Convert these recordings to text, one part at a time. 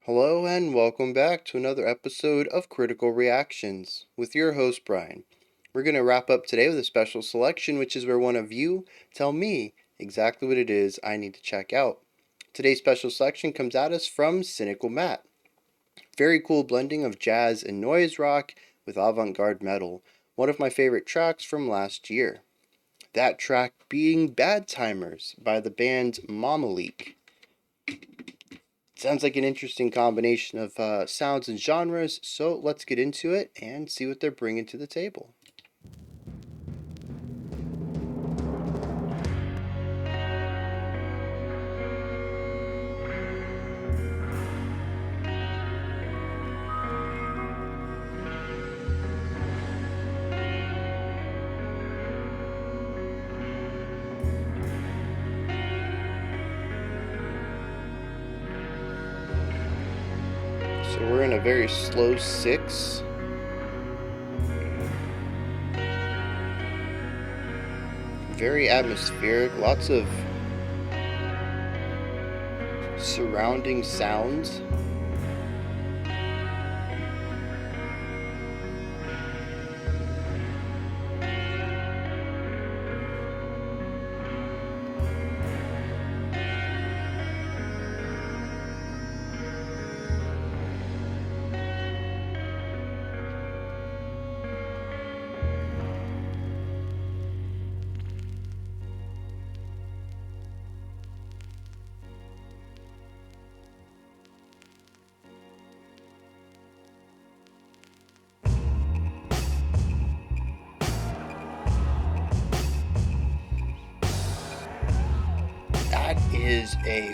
Hello and welcome back to another episode of Critical Reactions with your host Bryan. We're going to wrap up today with a special selection, which is where one of you tell me exactly what it is I need to check out. Today's special selection comes at us from Cynical Matt. Very cool blending of jazz and noise rock with avant-garde metal, one of my favorite tracks from last year. That track being Badtimers by the band Mamaleek. Sounds like an interesting combination of sounds and genres, so let's get into it and see what they're bringing to the table. So we're in a very slow 6. Very atmospheric, lots of surrounding sounds. That is a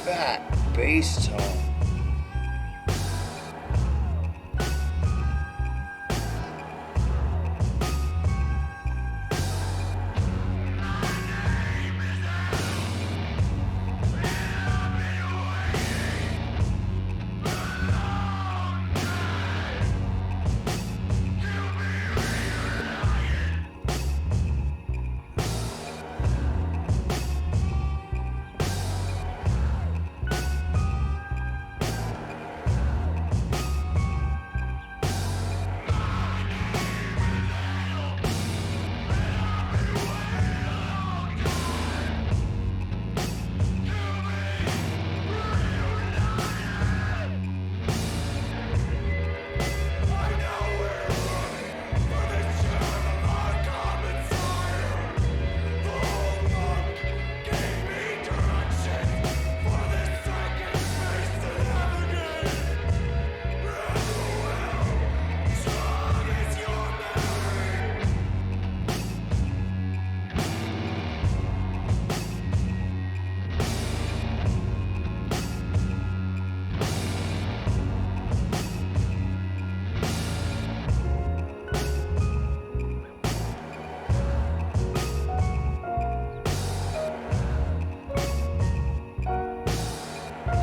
fat bass tone.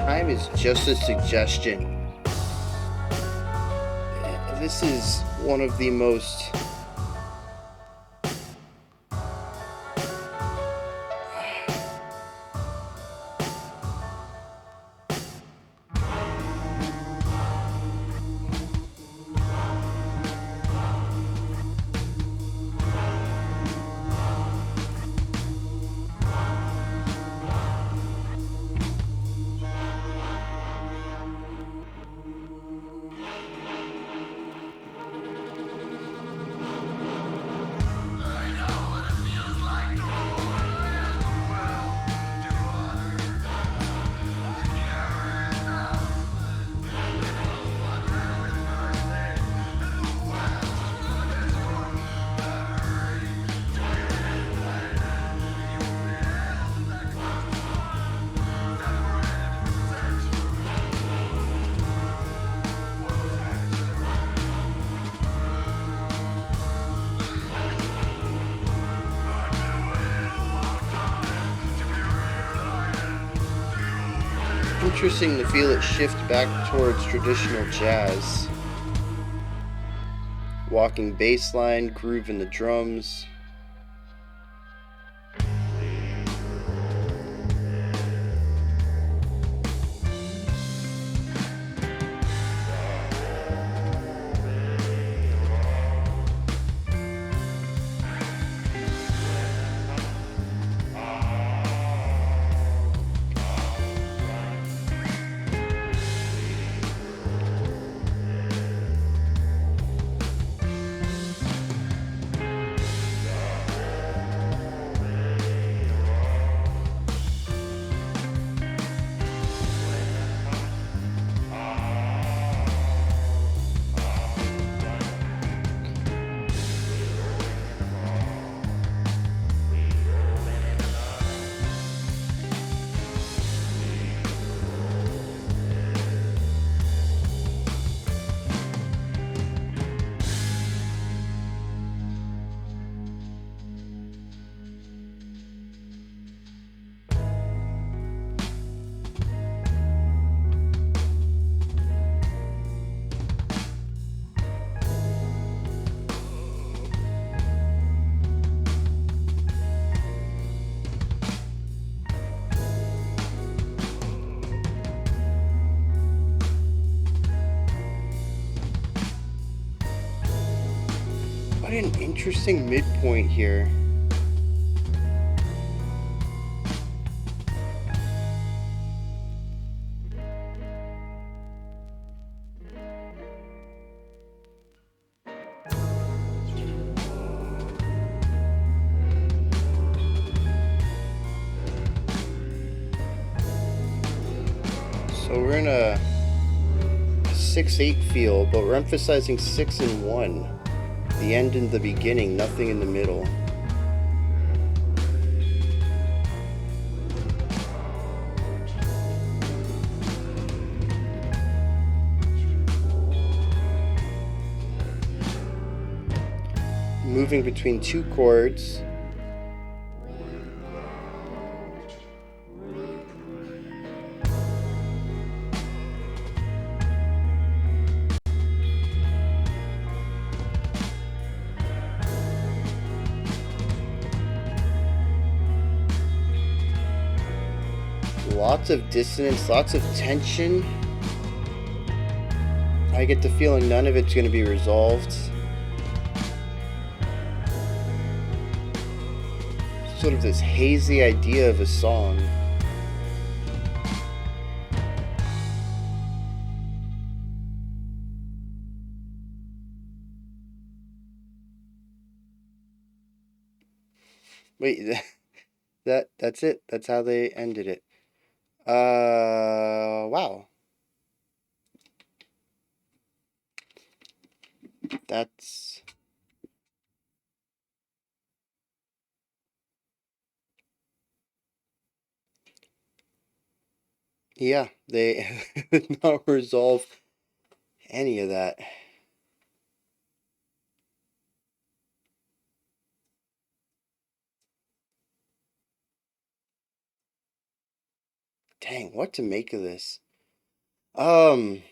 Time is just a suggestion. This is one of the most interesting to feel it shift back towards traditional jazz. Walking bass line, groove in the drums. What an interesting midpoint here. So we're in a 6/8 feel, but we're emphasizing 6 and 1. The end and the beginning, nothing in the middle. Moving between two chords. Lots of dissonance, lots of tension. I get the feeling none of it's going to be resolved. Sort of this hazy idea of a song. Wait, that's it. That's how they ended it. Wow. That's yeah, they did not resolve any of that. Dang, what to make of this? Um,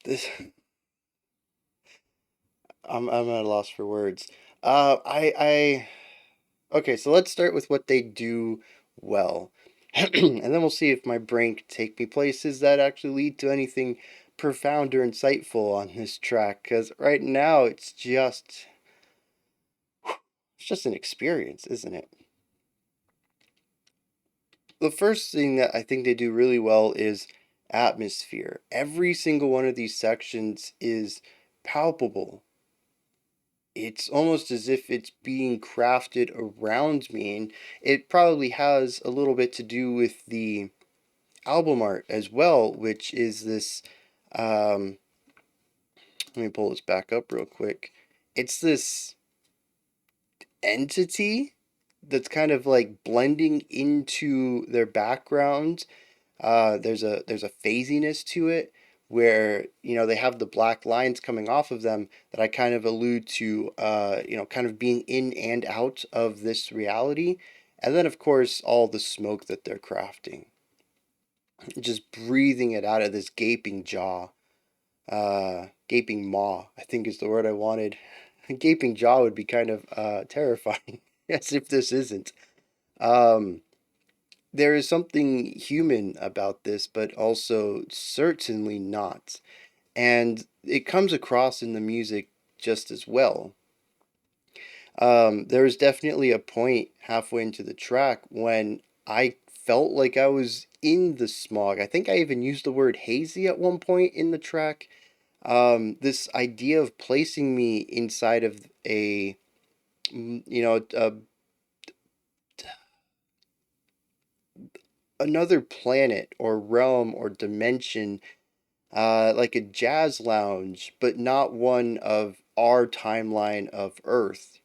this I'm at a loss for words. I okay, so let's start with what they do well. And then we'll see if my brain can take me places that actually lead to anything profound or insightful on this track. Because right now it's just an experience, isn't it? The first thing that I think they do really well is atmosphere. Every single one of these sections is palpable. It's almost as if it's being crafted around me, and it probably has a little bit to do with the album art as well, which is this. Um, Let me pull this back up real quick. It's this entity that's kind of like blending into their background. There's a phasiness to it where they have the black lines coming off of them that I kind of allude to, kind of being in and out of this reality, and then of course all the smoke that they're crafting, just breathing it out of this gaping jaw, gaping maw, I think is the word I wanted. Gaping jaw would be kind of terrifying, as if this isn't. Um, there is something human about this, but also certainly not. And it comes across in the music just as well. There was definitely a point halfway into the track when I felt like I was in the smog. I think I even used the word hazy at one point in the track. This idea of placing me inside of another planet or realm or dimension, like a jazz lounge, but not one of our timeline of Earth.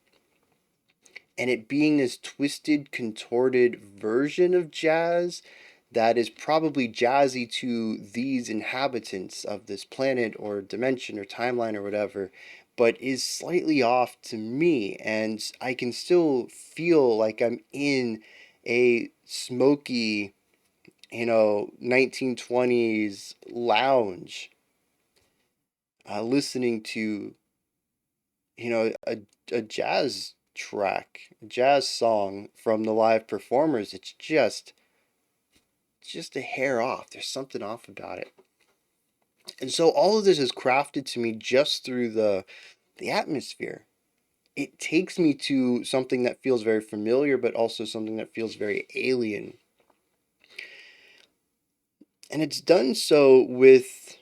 And it being this twisted, contorted version of jazz that is probably jazzy to these inhabitants of this planet or dimension or timeline or whatever, but is slightly off to me. And I can still feel like I'm in a smoky, 1920s lounge, listening to, a jazz track, a jazz song from the live performers. It's just a hair off. There's something off about it. And so all of this is crafted to me just through the atmosphere. It takes me to something that feels very familiar, but also something that feels very alien. And it's done so with,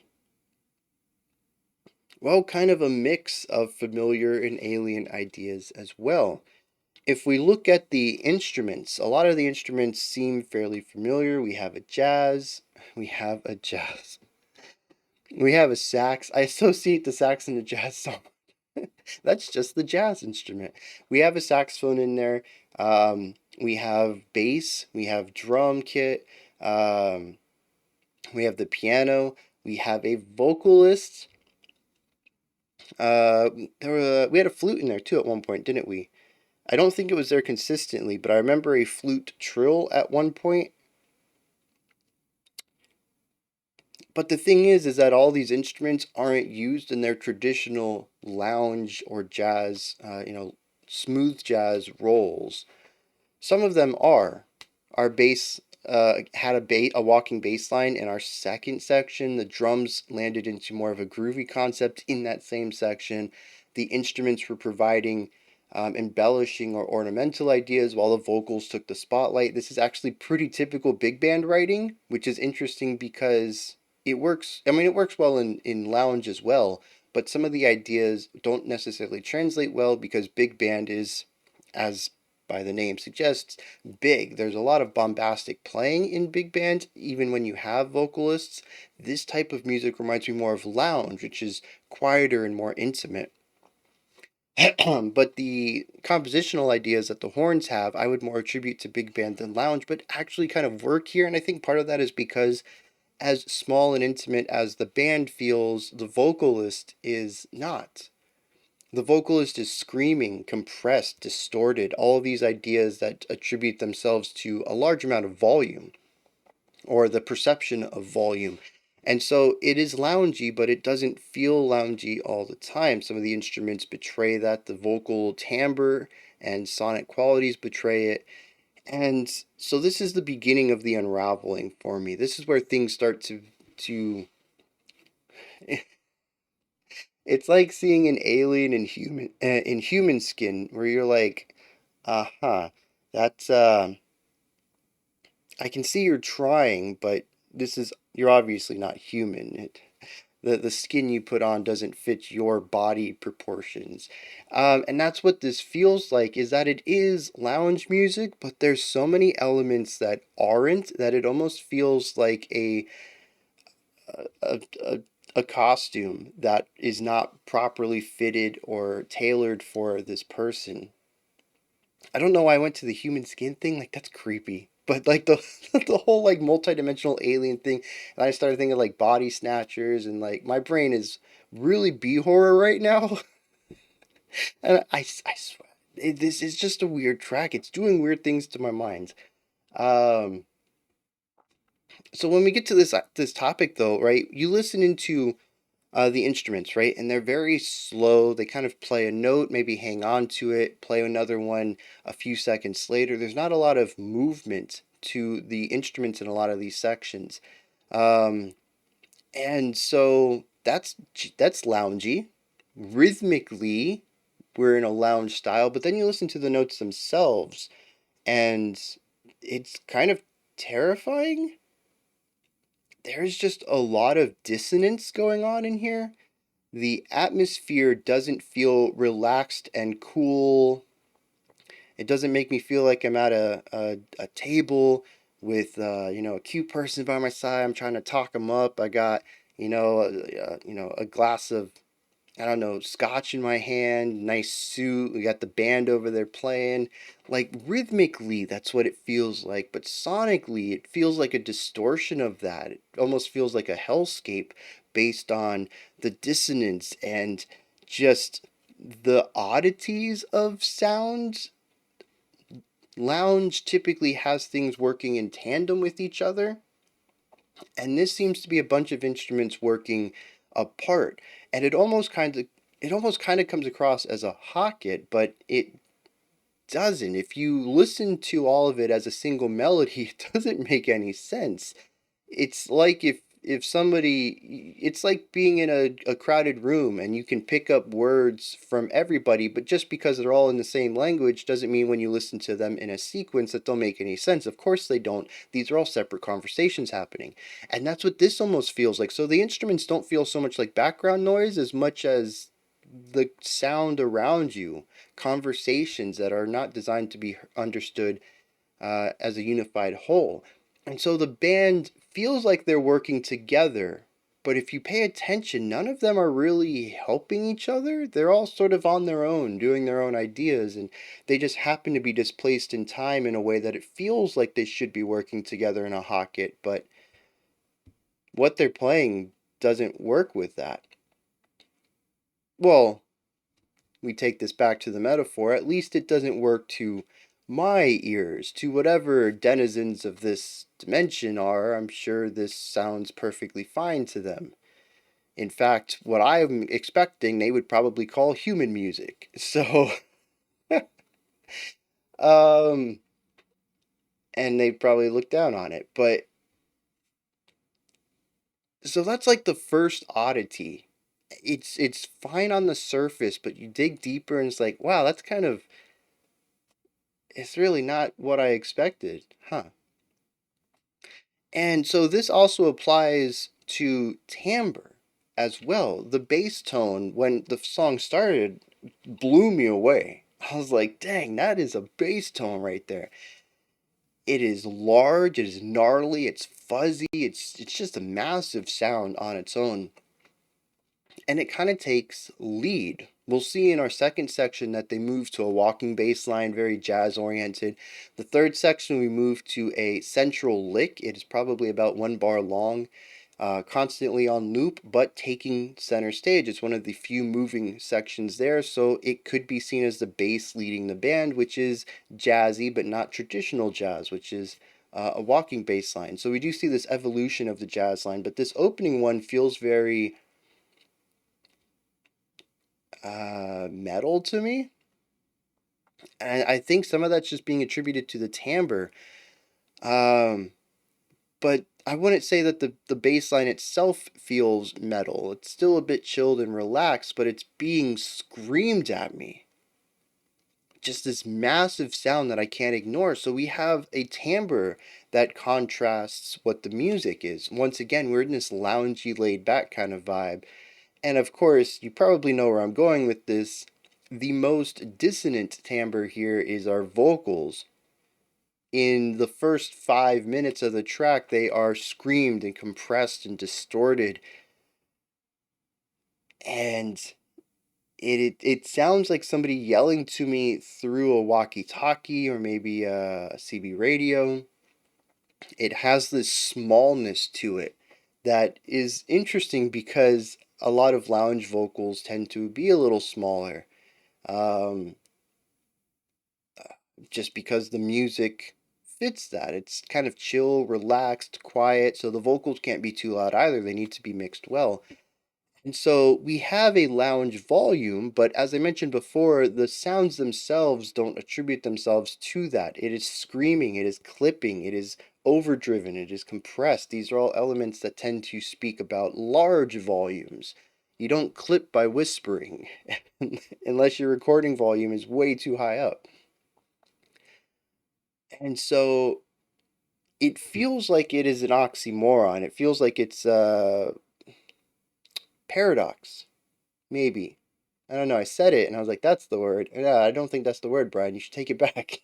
well, kind of a mix of familiar and alien ideas as well. If we look at the instruments, a lot of the instruments seem fairly familiar. We have a jazz, we have a jazz, we have a sax. I associate the sax and the jazz song. That's just the jazz instrument. We have a saxophone in there. We have bass. We have drum kit. Um, we have the piano. We have a vocalist. We had a flute in there too at one point, didn't we? I don't think it was there consistently, but I remember a flute trill at one point. But the thing is that all these instruments aren't used in their traditional lounge or jazz, smooth jazz roles. Some of them are. Our bass had a walking bass line in our second section. The drums landed into more of a groovy concept in that same section. The instruments were providing embellishing or ornamental ideas while the vocals took the spotlight. This is actually pretty typical big band writing, which is interesting because it works. I mean, it works well in lounge as well, but some of the ideas don't necessarily translate well because big band is, as by the name suggests, big. There's a lot of bombastic playing in big band, even when you have vocalists. This type of music reminds me more of lounge, which is quieter and more intimate. But the compositional ideas that the horns have, I would more attribute to big band than lounge, but actually kind of work here. And I think part of that is because as small and intimate as the band feels, the vocalist is not. The vocalist is screaming, compressed, distorted, all of these ideas that attribute themselves to a large amount of volume or the perception of volume. And so it is loungy, but it doesn't feel loungy all the time. Some of the instruments betray that, the vocal timbre and sonic qualities betray it. And so this is the beginning of the unraveling for me. This is where things start to it's like seeing an alien in human skin where you're like, uh-huh, that's I can see you're trying, but you're obviously not human. The skin you put on doesn't fit your body proportions. And that's what this feels like, is that it is lounge music, but there's so many elements that aren't, that it almost feels like a, a, a costume that is not properly fitted or tailored for this person. I don't know why I went to the human skin thing. Like, that's creepy. But like the the whole like multidimensional alien thing, and I started thinking like body snatchers, and like my brain is really B horror right now. And I swear, this is just a weird track. It's doing weird things to my mind. Um, so when we get to this topic though, right? You listen into the instruments, right? And they're very slow. They kind of play a note, maybe hang on to it, play another one a few seconds later. There's not a lot of movement to the instruments in a lot of these sections. Um, and so that's loungy. Rhythmically, we're in a lounge style, but then you listen to the notes themselves, and it's kind of terrifying. There's just a lot of dissonance going on in here. The atmosphere doesn't feel relaxed and cool. It doesn't make me feel like I'm at a table with a cute person by my side. I'm trying to talk them up. I got a glass of, I don't know, scotch in my hand, nice suit. We got the band over there playing. Like, rhythmically, that's what it feels like. But sonically, it feels like a distortion of that. It almost feels like a hellscape based on the dissonance and just the oddities of sound. Lounge typically has things working in tandem with each other, and this seems to be a bunch of instruments working apart. And it almost kind of comes across as a hocket, but doesn't. If you listen to all of it as a single melody, it doesn't make any sense. It's like if somebody, it's like being in a crowded room and you can pick up words from everybody, but just because they're all in the same language doesn't mean when you listen to them in a sequence that they'll make any sense. Of course they don't. These are all separate conversations happening. And that's what this almost feels like. So the instruments don't feel so much like background noise as much as the sound around you, conversations that are not designed to be understood as a unified whole. And so the band feels like they're working together, but if you pay attention, none of them are really helping each other. They're all sort of on their own, doing their own ideas, and they just happen to be displaced in time in a way that it feels like they should be working together in a hocket, but what they're playing doesn't work with that. Well, we take this back to the metaphor, at least it doesn't work to my ears. To whatever denizens of this dimension are, I'm sure this sounds perfectly fine to them. In fact, what I'm expecting they would probably call human music. So, um, and they probably look down on it. But, so that's like the first oddity. It's fine on the surface, but you dig deeper and it's like, wow, that's kind of, it's really not what I expected. Huh. And so this also applies to timbre as well. The bass tone, when the song started, blew me away. I was like, dang, that is a bass tone right there. It is large, it is gnarly, it's fuzzy, it's just a massive sound on its own. And it kind of takes lead. We'll see in our second section that they move to a walking bass line, very jazz oriented. The third section, we move to a central lick. It is probably about 1 bar long, constantly on loop, but taking center stage. It's one of the few moving sections there, so it could be seen as the bass leading the band, which is jazzy, but not traditional jazz, which is a walking bass line. So we do see this evolution of the jazz line, but this opening one feels very metal to me. And I think some of that's just being attributed to the timbre. Um, but I wouldn't say that the bass line itself feels metal. It's still a bit chilled and relaxed, but it's being screamed at me. Just this massive sound that I can't ignore. So we have a timbre that contrasts what the music is. Once again, we're in this loungy, laid back kind of vibe. And of course, you probably know where I'm going with this. The most dissonant timbre here is our vocals. In the first 5 minutes of the track, they are screamed and compressed and distorted. And it sounds like somebody yelling to me through a walkie-talkie or maybe a CB radio. It has this smallness to it that is interesting because a lot of lounge vocals tend to be a little smaller. Um, just because the music fits that. It's kind of chill, relaxed, quiet, so the vocals can't be too loud either. They need to be mixed well. And so we have a lounge volume, but as I mentioned before, the sounds themselves don't attribute themselves to that. It is screaming, it is clipping, it is overdriven, it is compressed. These are all elements that tend to speak about large volumes. You don't clip by whispering unless your recording volume is way too high up. And so it feels like it is an oxymoron. It feels like it's a paradox, maybe. I don't know. I said it and I was like, that's the word. No, I don't think that's the word, Brian. You should take it back.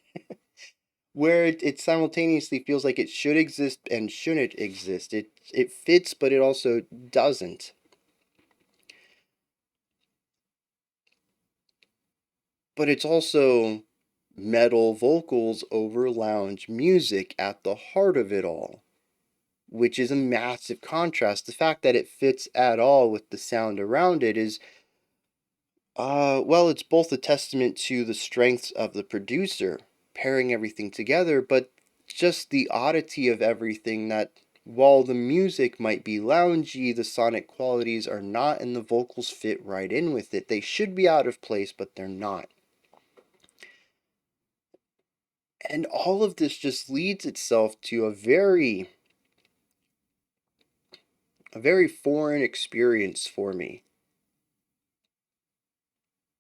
Where it simultaneously feels like it should exist and shouldn't exist. It fits, but it also doesn't. But it's also metal vocals over lounge music at the heart of it all, which is a massive contrast. The fact that it fits at all with the sound around it is, well, it's both a testament to the strengths of the producer pairing everything together, but just the oddity of everything that while the music might be loungy, the sonic qualities are not, and the vocals fit right in with it. They should be out of place, but they're not. And all of this just leads itself to a very foreign experience for me,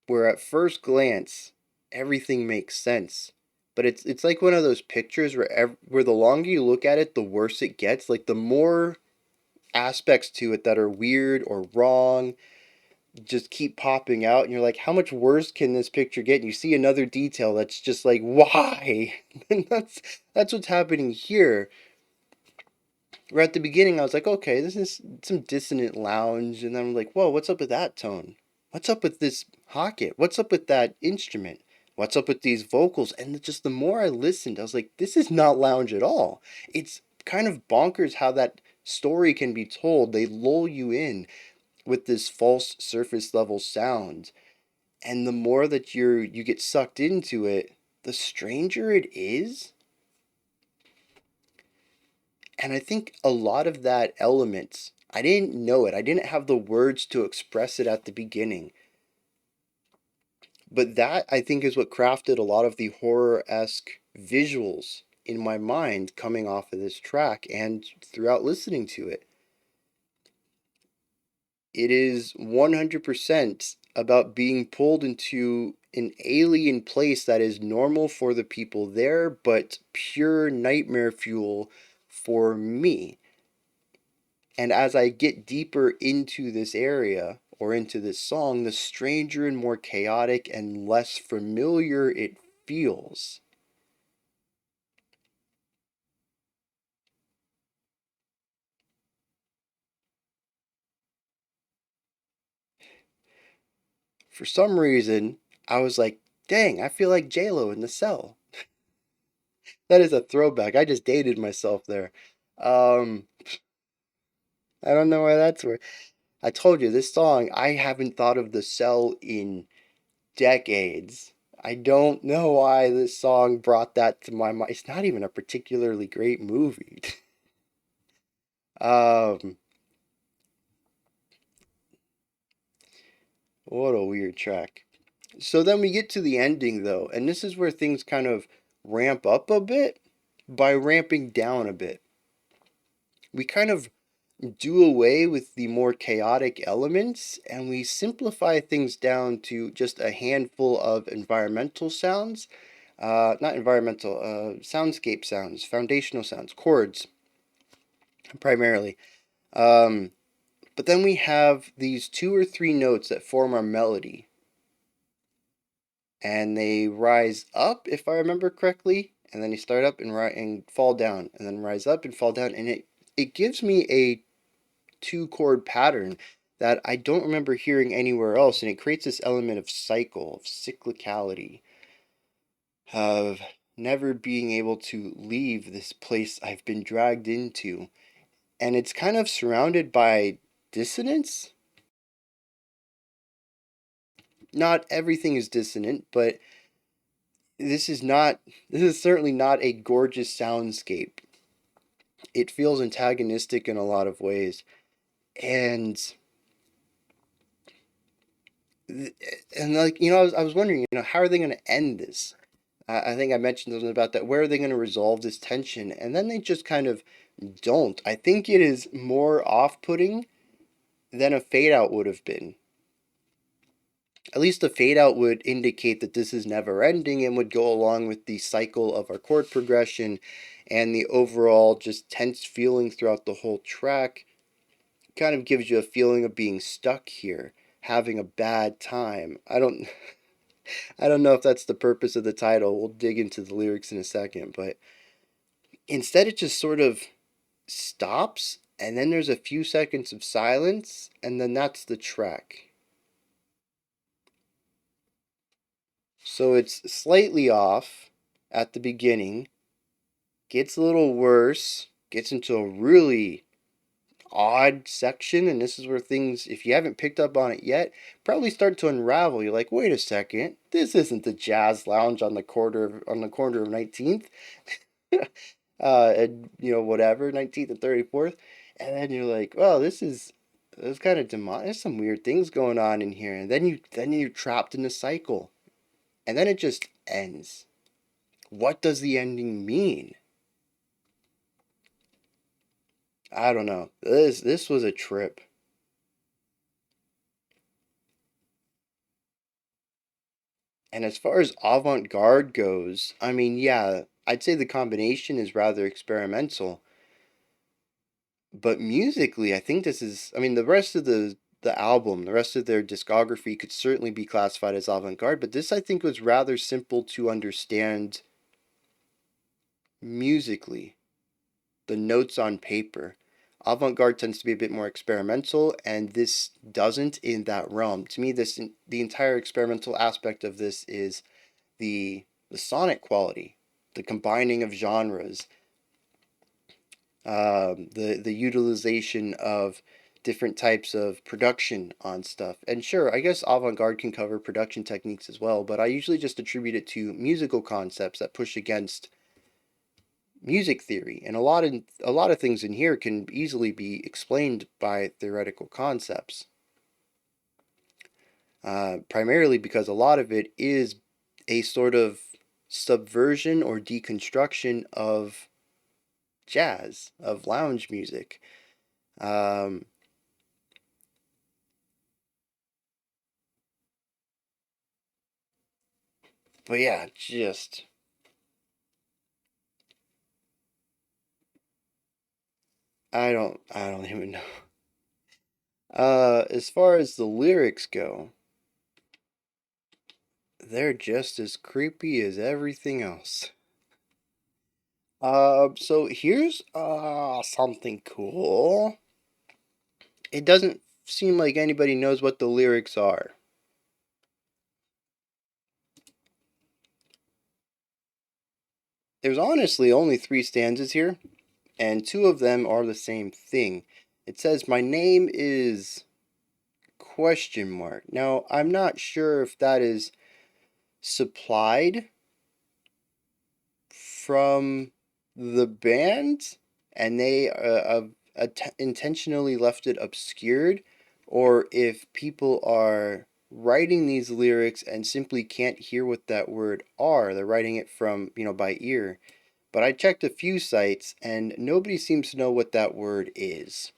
where at first glance everything makes sense. But it's like one of those pictures where the longer you look at it, the worse it gets. Like the more aspects to it that are weird or wrong just keep popping out, and you're like, how much worse can this picture get? And you see another detail that's just like, why? And that's what's happening here. Where at the beginning I was like, okay, this is some dissonant lounge, and then I'm like, whoa, what's up with that tone? What's up with this pocket? What's up with that instrument? What's up with these vocals? And just the more I listened, I was like, this is not lounge at all. It's kind of bonkers how that story can be told. They lull you in with this false surface level sound, and the more that you get sucked into it, the stranger it is. And I think a lot of that elements, I didn't know it. I didn't have the words to express it at the beginning. But that, I think, is what crafted a lot of the horror-esque visuals in my mind coming off of this track and throughout listening to it. It is 100% about being pulled into an alien place that is normal for the people there, but pure nightmare fuel for me. And as I get deeper into this area or into this song, the stranger and more chaotic and less familiar it feels. For some reason, I was like, dang, I feel like J-Lo in The Cell. That is a throwback. I just dated myself there. Um, I don't know why that's where. I told you, this song, I haven't thought of The Cell in decades. I don't know why this song brought that to my mind. It's not even a particularly great movie. Um, what a weird track. So then we get to the ending though, and this is where things kind of ramp up a bit by ramping down a bit. We kind of do away with the more chaotic elements and we simplify things down to just a handful of environmental sounds. Not environmental, soundscape sounds, foundational sounds, chords primarily. Um, but then we have these two or three notes that form our melody, and they rise up, if I remember correctly, and then they start up and fall down, and then rise up and fall down, and it gives me a two chord pattern that I don't remember hearing anywhere else, and it creates this element of cycle, of cyclicality, of never being able to leave this place I've been dragged into. And it's kind of surrounded by dissonance. Not everything is dissonant, but this is certainly not a gorgeous soundscape. It feels antagonistic in a lot of ways. And and like, I was wondering, how are they going to end this? I think I mentioned something about that. Where are they going to resolve this tension? And then they just kind of don't. I think it is more off-putting than a fade out would have been. At least a fade out would indicate that this is never ending and would go along with the cycle of our chord progression and the overall just tense feeling throughout the whole track. Kind of gives you a feeling of being stuck here, having a bad time. I don't know if that's the purpose of the title. We'll dig into the lyrics in a second, but instead it just sort of stops and then there's a few seconds of silence and then that's the track. So it's slightly off at the beginning, gets a little worse, gets into a really odd section, and this is where things, if you haven't picked up on it yet, probably start to unravel. You're like, wait a second, this isn't the jazz lounge on the corner of 19th, and whatever 19th and 34th, and then you're like, well, this kind of demonic. There's some weird things going on in here, and then you're trapped in a cycle, and then it just ends what does the ending mean? I don't know. This was a trip. And as far as avant-garde goes, I mean, yeah, I'd say the combination is rather experimental, but musically, I think this is, I mean, the rest of the album, the rest of their discography could certainly be classified as avant-garde, but this I think was rather simple to understand musically. The notes on paper. Avant-garde tends to be a bit more experimental, and this doesn't in that realm. To me, the entire experimental aspect of this is the sonic quality, the combining of genres, the utilization of different types of production on stuff. And sure, I guess avant-garde can cover production techniques as well, but I usually just attribute it to musical concepts that push against music theory. And a lot of things in here can easily be explained by theoretical concepts. Primarily because a lot of it is a sort of subversion or deconstruction of jazz, of lounge music. Um, but yeah, just I don't even know. As far as the lyrics go, they're just as creepy as everything else. So here's something cool. It doesn't seem like anybody knows what the lyrics are. There's honestly only three stanzas here, and two of them are the same thing. It says, "My name is question mark." Now, I'm not sure if that is supplied from the band and they intentionally left it obscured, or if people are writing these lyrics and simply can't hear what that word are. They're writing it from, by ear. But I checked a few sites and nobody seems to know what that word is.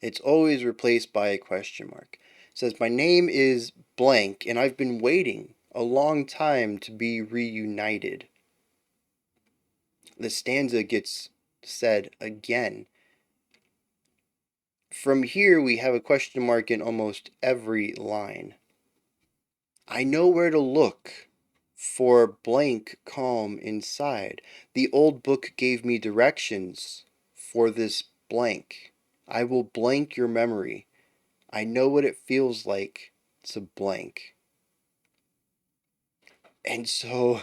It's always replaced by a question mark. It says, "My name is blank and I've been waiting a long time to be reunited." The stanza gets said again. From here, we have a question mark in almost every line. "I know where to look for blank calm inside. The old book gave me directions for this blank. I will blank your memory. I know what it feels like to blank." And so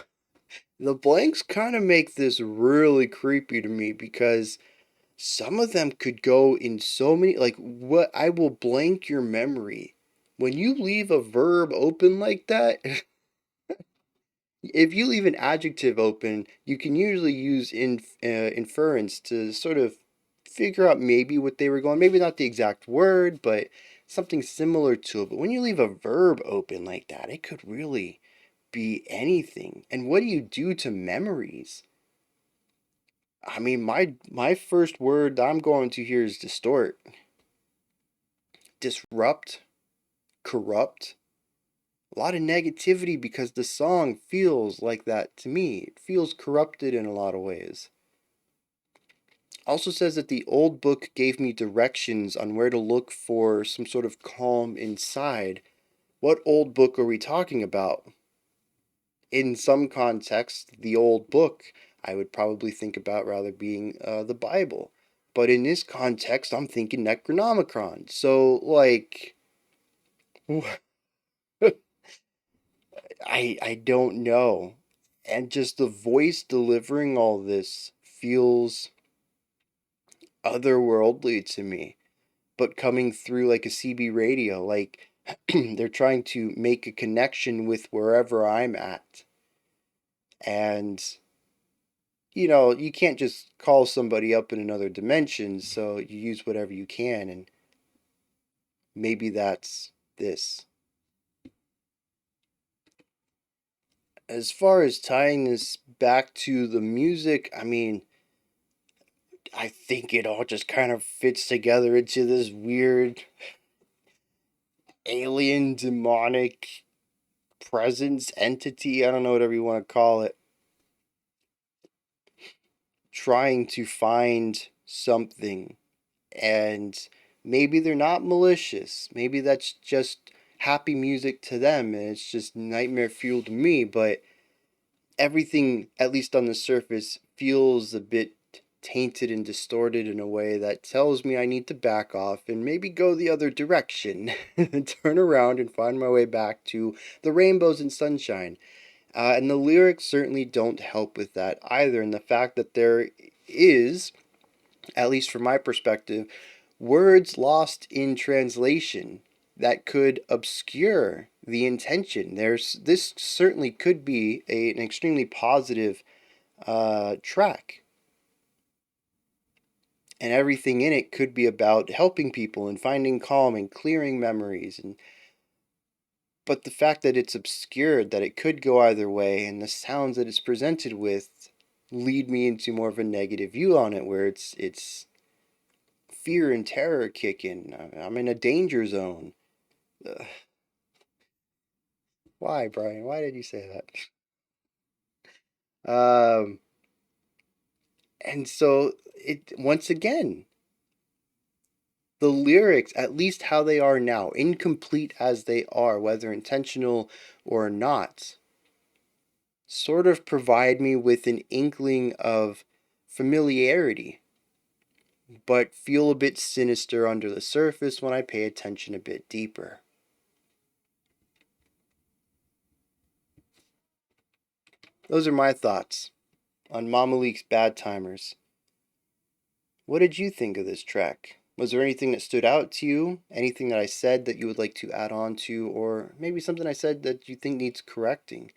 the blanks kind of make this really creepy to me because some of them could go in so many, like, what, "I will blank your memory." When you leave a verb open like that, if you leave an adjective open, you can usually use inference to sort of figure out maybe what they were going, maybe not the exact word, but something similar to it. But when you leave a verb open like that, it could really be anything. And what do you do to memories? I mean, my first word that I'm going to here is distort, disrupt, corrupt. A lot of negativity because the song feels like that to me. It feels corrupted in a lot of ways. Also says that the old book gave me directions on where to look for some sort of calm inside. What old book are we talking about? In some context, the old book I would probably think about rather being the Bible. But in this context, I'm thinking Necronomicon. So, like, I don't know. And just the voice delivering all this feels otherworldly to me, but coming through like a CB radio, like they're trying to make a connection with wherever I'm at. And you can't just call somebody up in another dimension, so you use whatever you can, and maybe that's this. As far as tying this back to the music, I mean, I think it all just kind of fits together into this weird alien demonic presence entity. I don't know, whatever you want to call it, trying to find something. And maybe they're not malicious. Maybe that's just happy music to them and it's just nightmare fuel to me. But everything, at least on the surface, feels a bit tainted and distorted in a way that tells me I need to back off and maybe go the other direction and turn around and find my way back to the rainbows and sunshine. And the lyrics certainly don't help with that either. And the fact that there is, at least from my perspective, words lost in translation that could obscure the intention. This certainly could be an extremely positive track, and everything in it could be about helping people and finding calm and clearing memories. And but the fact that it's obscured, that it could go either way, and the sounds that it's presented with lead me into more of a negative view on it, where it's fear and terror kick in. I'm in a danger zone. Ugh. Why, Brian? Why did you say that? And so it once again, the lyrics, at least how they are now, incomplete as they are, whether intentional or not, sort of provide me with an inkling of familiarity, but feel a bit sinister under the surface when I pay attention a bit deeper. Those are my thoughts on Mamaleek's Badtimers. What did you think of this track? Was there anything that stood out to you? Anything that I said that you would like to add on to, or maybe something I said that you think needs correcting?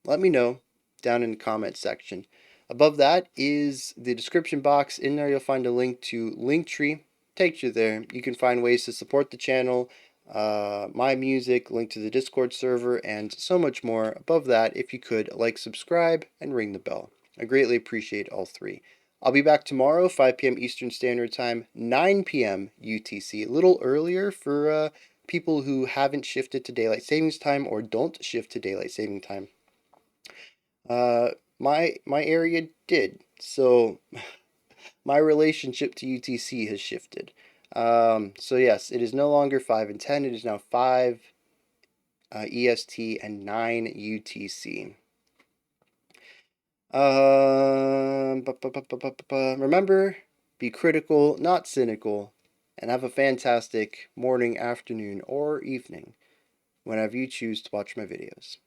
Let me know down in the comment section. Above that is the description box. In there, you'll find a link to Linktree. Takes you there. You can find ways to support the channel, my music, link to the Discord server, and so much more. Above that, if you could, like, subscribe, and ring the bell. I greatly appreciate all three. I'll be back tomorrow, 5 p.m. Eastern Standard Time, 9 p.m. UTC. A little earlier for people who haven't shifted to Daylight Savings Time or don't shift to Daylight Saving Time. Uh, my area did. So my relationship to UTC has shifted. So yes, it is no longer 5 and 10. It is now 5 EST and 9 UTC. Remember, be critical, not cynical, and have a fantastic morning, afternoon, or evening whenever you choose to watch my videos.